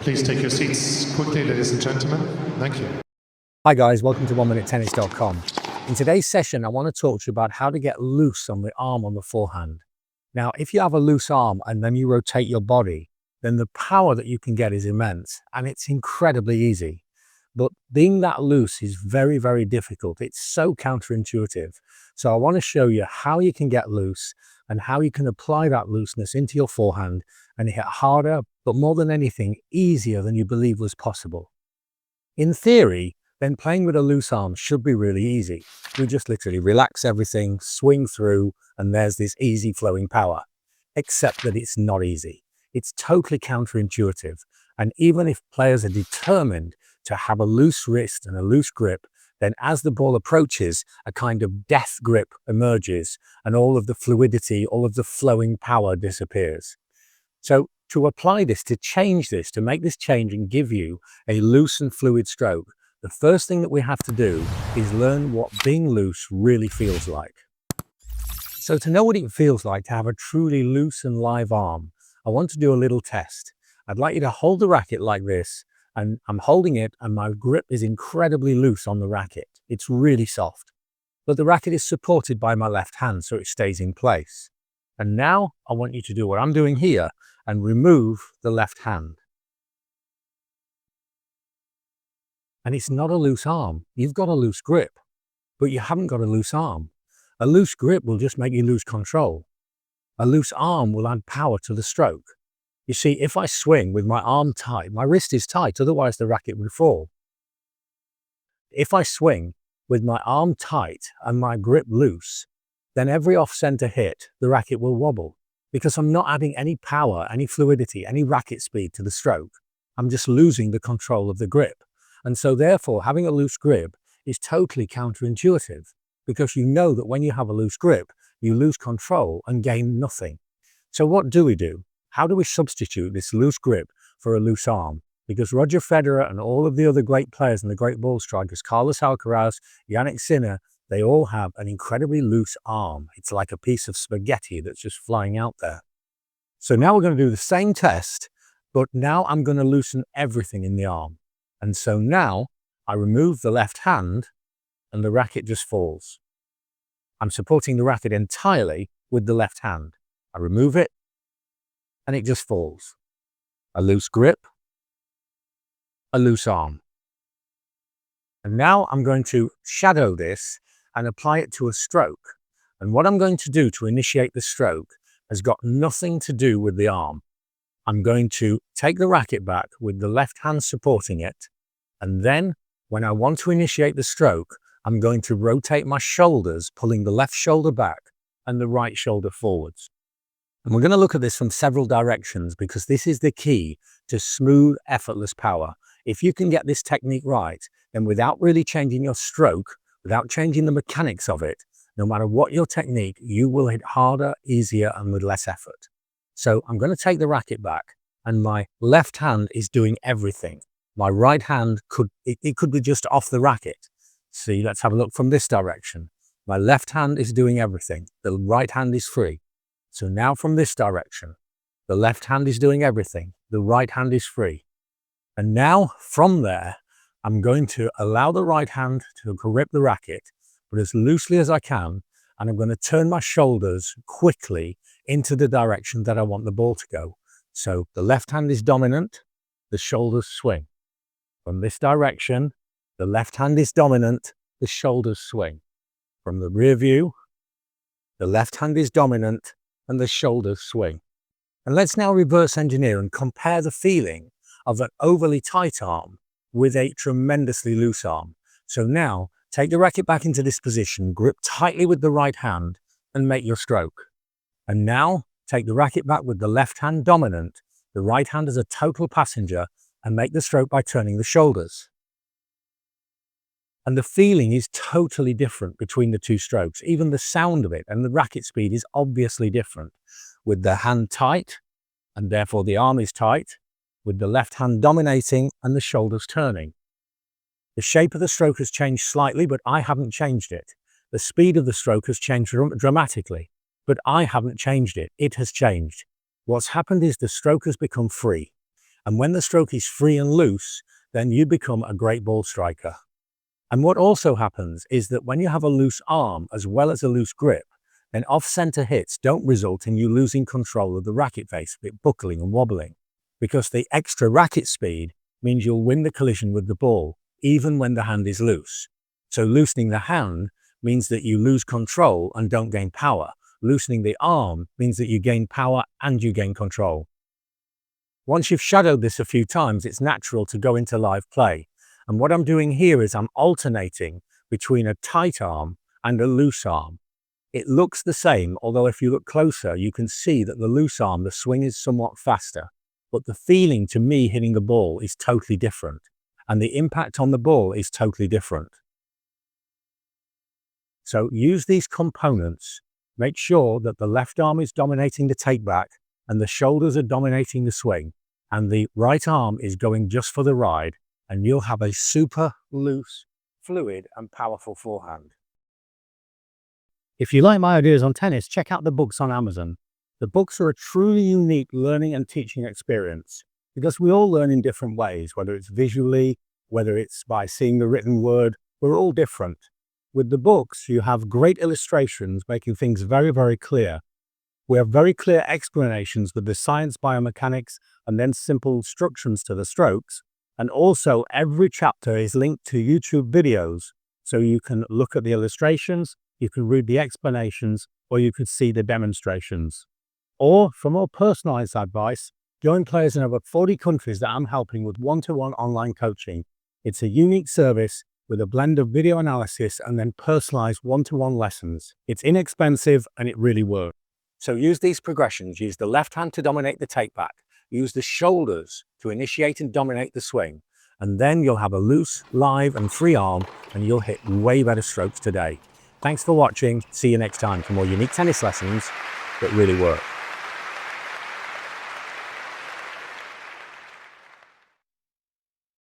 Please take your seats quickly, ladies and gentlemen. Thank you. Hi guys, welcome to 1minutetennis.com. In today's session, I want to talk to you about how to get loose on the arm on the forehand. Now, if you have a loose arm and then you rotate your body, then the power that you can get is immense and it's incredibly easy. But being that loose is very, very difficult. It's so counterintuitive. So I want to show you how you can get loose and how you can apply that looseness into your forehand and hit harder, but more than anything, easier than you believe was possible. In theory, then playing with a loose arm should be really easy. We just literally relax everything, swing through, and there's this easy flowing power. Except that it's not easy. It's totally counterintuitive. And even if players are determined to have a loose wrist and a loose grip, then as the ball approaches, a kind of death grip emerges and all of the fluidity, all of the flowing power disappears. So to apply this, to change this, to make this change and give you a loose and fluid stroke, the first thing that we have to do is learn what being loose really feels like. So to know what it feels like to have a truly loose and live arm, I want to do a little test. I'd like you to hold the racket like this, and I'm holding it and my grip is incredibly loose on the racket. It's really soft. But the racket is supported by my left hand so it stays in place. And now I want you to do what I'm doing here and remove the left hand. And it's not a loose arm. You've got a loose grip, but you haven't got a loose arm. A loose grip will just make you lose control. A loose arm will add power to the stroke. You see, if I swing with my arm tight, my wrist is tight, otherwise the racket would fall. If I swing with my arm tight and my grip loose, then every off-center hit, the racket will wobble because I'm not adding any power, any fluidity, any racket speed to the stroke. I'm just losing the control of the grip. And so therefore, having a loose grip is totally counterintuitive because you know that when you have a loose grip, you lose control and gain nothing. So what do we do? How do we substitute this loose grip for a loose arm? Because Roger Federer and all of the other great players and the great ball strikers, Carlos Alcaraz, Jannik Sinner, they all have an incredibly loose arm. It's like a piece of spaghetti that's just flying out there. So now we're going to do the same test, but now I'm going to loosen everything in the arm. And so now I remove the left hand and the racket just falls. I'm supporting the racket entirely with the left hand. I remove it and it just falls. A loose grip, a loose arm. And now I'm going to shadow this and apply it to a stroke. And what I'm going to do to initiate the stroke has got nothing to do with the arm. I'm going to take the racket back with the left hand supporting it. And then when I want to initiate the stroke, I'm going to rotate my shoulders, pulling the left shoulder back and the right shoulder forwards. And we're going to look at this from several directions because this is the key to smooth, effortless power. If you can get this technique right, then without really changing your stroke, without changing the mechanics of it, no matter what your technique, you will hit harder, easier, and with less effort. So I'm going to take the racket back and my left hand is doing everything. My right hand could be just off the racket. See, let's have a look from this direction. My left hand is doing everything. The right hand is free. So now from this direction, the left hand is doing everything. The right hand is free. And now from there, I'm going to allow the right hand to grip the racket, but as loosely as I can, and I'm going to turn my shoulders quickly into the direction that I want the ball to go. So the left hand is dominant, the shoulders swing. From this direction, the left hand is dominant, the shoulders swing. From the rear view, the left hand is dominant and the shoulders swing. And let's now reverse engineer and compare the feeling of an overly tight arm with a tremendously loose arm. So now take the racket back into this position, grip tightly with the right hand and make your stroke. And now take the racket back with the left hand dominant, the right hand as a total passenger, and make the stroke by turning the shoulders. And the feeling is totally different between the two strokes. Even the sound of it and the racket speed is obviously different. With the hand tight, and therefore the arm is tight, with the left hand dominating and the shoulders turning. The shape of the stroke has changed slightly, but I haven't changed it. The speed of the stroke has changed dramatically, but I haven't changed it. It has changed. What's happened is the stroke has become free. And when the stroke is free and loose, then you become a great ball striker. And what also happens is that when you have a loose arm as well as a loose grip, then off-center hits don't result in you losing control of the racket face, a bit buckling and wobbling, because the extra racket speed means you'll win the collision with the ball, even when the hand is loose. So loosening the hand means that you lose control and don't gain power. Loosening the arm means that you gain power and you gain control. Once you've shadowed this a few times, it's natural to go into live play. And what I'm doing here is I'm alternating between a tight arm and a loose arm. It looks the same, although if you look closer, you can see that the loose arm, the swing is somewhat faster. But the feeling to me hitting the ball is totally different. And the impact on the ball is totally different. So use these components. Make sure that the left arm is dominating the take back and the shoulders are dominating the swing, and the right arm is going just for the ride, and you'll have a super loose, fluid and powerful forehand. If you like my ideas on tennis, check out the books on Amazon. The books are a truly unique learning and teaching experience because we all learn in different ways, whether it's visually, whether it's by seeing the written word, we're all different. With the books, you have great illustrations making things very, very clear. We have very clear explanations with the science, biomechanics, and then simple instructions to the strokes. And also every chapter is linked to YouTube videos. So you can look at the illustrations, you can read the explanations, or you could see the demonstrations. Or for more personalized advice, join players in over 40 countries that I'm helping with one-to-one online coaching. It's a unique service with a blend of video analysis and then personalized one-to-one lessons. It's inexpensive and it really works. So use these progressions. Use the left hand to dominate the take back. Use the shoulders to initiate and dominate the swing. And then you'll have a loose, live and free arm and you'll hit way better strokes today. Thanks for watching. See you next time for more unique tennis lessons that really work.